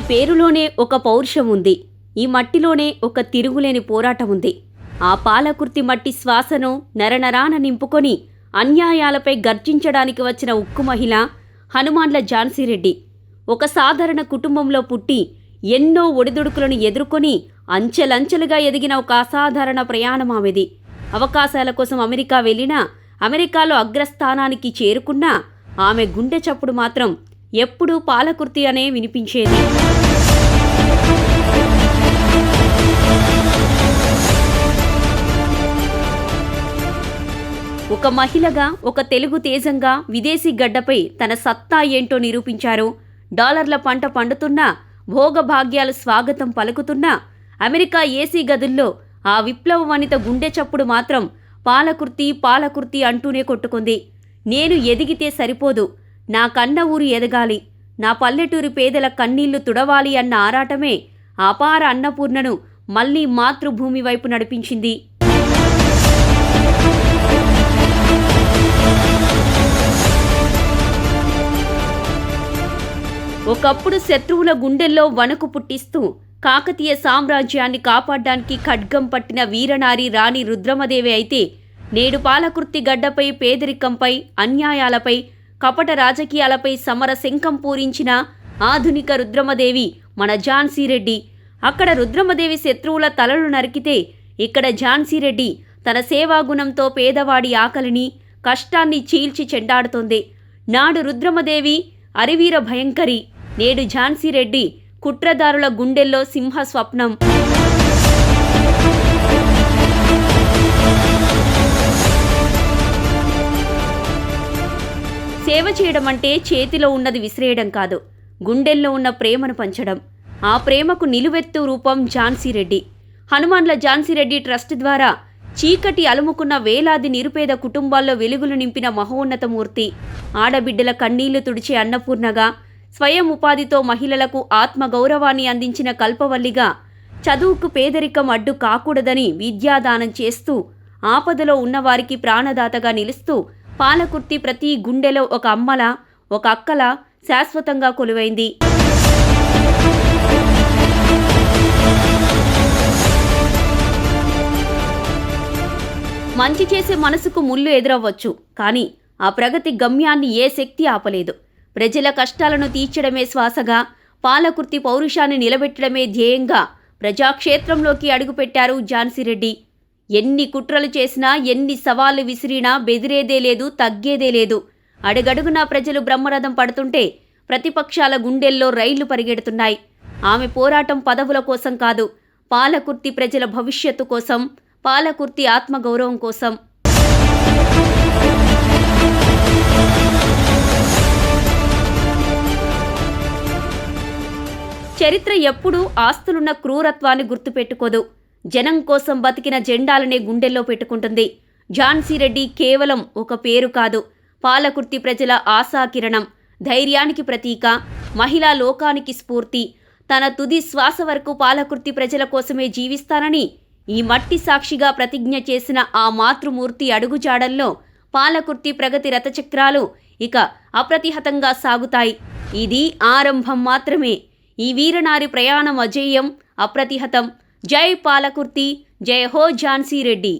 పేరులోనే ఒక పౌరుషం ఉంది. ఈ మట్టిలోనే ఒక తిరుగులేని పోరాటం ఉంది. ఆ పాలకుర్తి మట్టి శ్వాసను నరనరాన నింపుకొని అన్యాయాలపై గర్జించడానికి వచ్చిన ఉక్కు మహిళ హనుమాన్ల ఝాన్సీ రెడ్డి. ఒక సాధారణ కుటుంబంలో పుట్టి ఎన్నో ఒడిదుడుకులను ఎదుర్కొని అంచెలంచెలుగా ఎదిగిన ఒక అసాధారణ ప్రయాణం ఆమెది. అవకాశాల కోసం అమెరికా వెళ్ళినా, అమెరికాలో అగ్రస్థానానికి చేరుకున్నా ఆమె గుండె చప్పుడు మాత్రం ఎప్పుడూ పాలకుర్తి అనే వినిపించేది. ఒక మహిళగా, ఒక తెలుగు తేజంగా విదేశీ గడ్డపై తన సత్తా ఏంటో నిరూపించారు. డాలర్ల పంట పండుతున్నా, భోగభాగ్యాలు స్వాగతం పలుకుతున్నా, అమెరికా ఏసీ గదుల్లో ఆ విప్లవ వనిత గుండె చప్పుడు మాత్రం పాలకుర్తి పాలకుర్తి అంటూనే కొట్టుకుంది. నేను ఎదిగితే సరిపోదు, నా కన్న ఊరు ఎదగాలి, నా పల్లెటూరి పేదల కన్నీళ్లు తుడవాలి అన్న ఆరాటమే అపార అన్నపూర్ణను మళ్లీ మాతృభూమి వైపు నడిపించింది. ఒకప్పుడు శత్రువుల గుండెల్లో వణుకు పుట్టిస్తూ కాకతీయ సామ్రాజ్యాన్ని కాపాడ్డానికి ఖడ్గం పట్టిన వీరనారి రాణి రుద్రమదేవి అయితే, నేడు పాలకుర్తి గడ్డపై పేదరికంపై, అన్యాయాలపై, కపట రాజకీయాలపై సమర శంఖం పూరించిన ఆధునిక రుద్రమదేవి మన ఝాన్సీ రెడ్డి. అక్కడ రుద్రమదేవి శత్రువుల తలలు నరికితే, ఇక్కడ ఝాన్సీ రెడ్డి తన సేవాగుణంతో పేదవాడి ఆకలిని, కష్టాన్ని చీల్చి చెండాడుతోంది. నాడు రుద్రమదేవి అరివీర భయంకరి, నేడు ఝాన్సీ రెడ్డి కుట్రదారుల గుండెల్లో సింహ స్వప్నం. సేవ చేయడం అంటే చేతిలో ఉన్నది విసిరేయడం కాదు, గుండెల్లో ఉన్న ప్రేమను పంచడం. ఆ ప్రేమకు నిలువెత్తు రూపం ఝాన్సీ రెడ్డి. హనుమాన్ల ఝాన్సీ రెడ్డి ట్రస్ట్ ద్వారా చీకటి అలుముకున్న వేలాది నిరుపేద కుటుంబాల్లో వెలుగులు నింపిన మహోన్నతమూర్తి. ఆడబిడ్డల కన్నీళ్లు తుడిచే అన్నపూర్ణగా, స్వయం ఉపాధితో మహిళలకు ఆత్మగౌరవాన్ని అందించిన కల్పవల్లిగా, చదువుకు పేదరికం అడ్డు కాకూడదని విద్యాదానం చేస్తూ, ఆపదలో ఉన్నవారికి ప్రాణదాతగా నిలుస్తూ పాలకుర్తి ప్రతి గుండెలో ఒక అమ్మలా, ఒక అక్కలా శాశ్వతంగా కొలువైంది. మంచి చేసే మనసుకు ముళ్ళు ఎదురవ్వచ్చు, కానీ ఆ ప్రగతి గమ్యాన్ని ఏ శక్తి ఆపలేదు. ప్రజల కష్టాలను తీర్చడమే శ్వాసగా, పాలకుర్తి పౌరుషాన్ని నిలబెట్టడమే ధ్యేయంగా ప్రజాక్షేత్రంలోకి అడుగుపెట్టారు ఝాన్సీ రెడ్డి. ఎన్ని కుట్రలు చేసినా, ఎన్ని సవాళ్లు విసిరినా బెదిరేదే లేదు, తగ్గేదే లేదు. అడుగడుగునా ప్రజలు బ్రహ్మరథం పడుతుంటే ప్రతిపక్షాల గుండెల్లో రైళ్లు పరిగెడుతున్నాయి. ఆమె పోరాటం పదవుల కోసం కాదు, పాలకుర్తి ప్రజల భవిష్యత్తు కోసం, పాలకుర్తి ఆత్మగౌరవం కోసం. చరిత్ర ఎప్పుడూ ఆస్తులున్న క్రూరత్వాన్ని గుర్తుపెట్టుకోదు, జనం కోసం బతికిన జెండాలనే గుండెల్లో పెట్టుకుంటుంది. ఝాన్సీ రెడ్డి కేవలం ఒక పేరు కాదు, పాలకుర్తి ప్రజల ఆశాకిరణం, ధైర్యానికి ప్రతీక, మహిళా లోకానికి స్ఫూర్తి. తన తుది శ్వాస వరకు పాలకుర్తి ప్రజల కోసమే జీవిస్తానని ఈ మట్టి సాక్షిగా ప్రతిజ్ఞ చేసిన ఆ మాతృమూర్తి అడుగుజాడల్లో పాలకుర్తి ప్రగతి రథచక్రాలు ఇక అప్రతిహతంగా సాగుతాయి. ఇది ఆరంభం మాత్రమే. ఈ వీరనారి ప్రయాణం అజేయం, అప్రతిహతం. జై పాలకుర్తి, జై హో ఝాన్సీ రెడ్డి.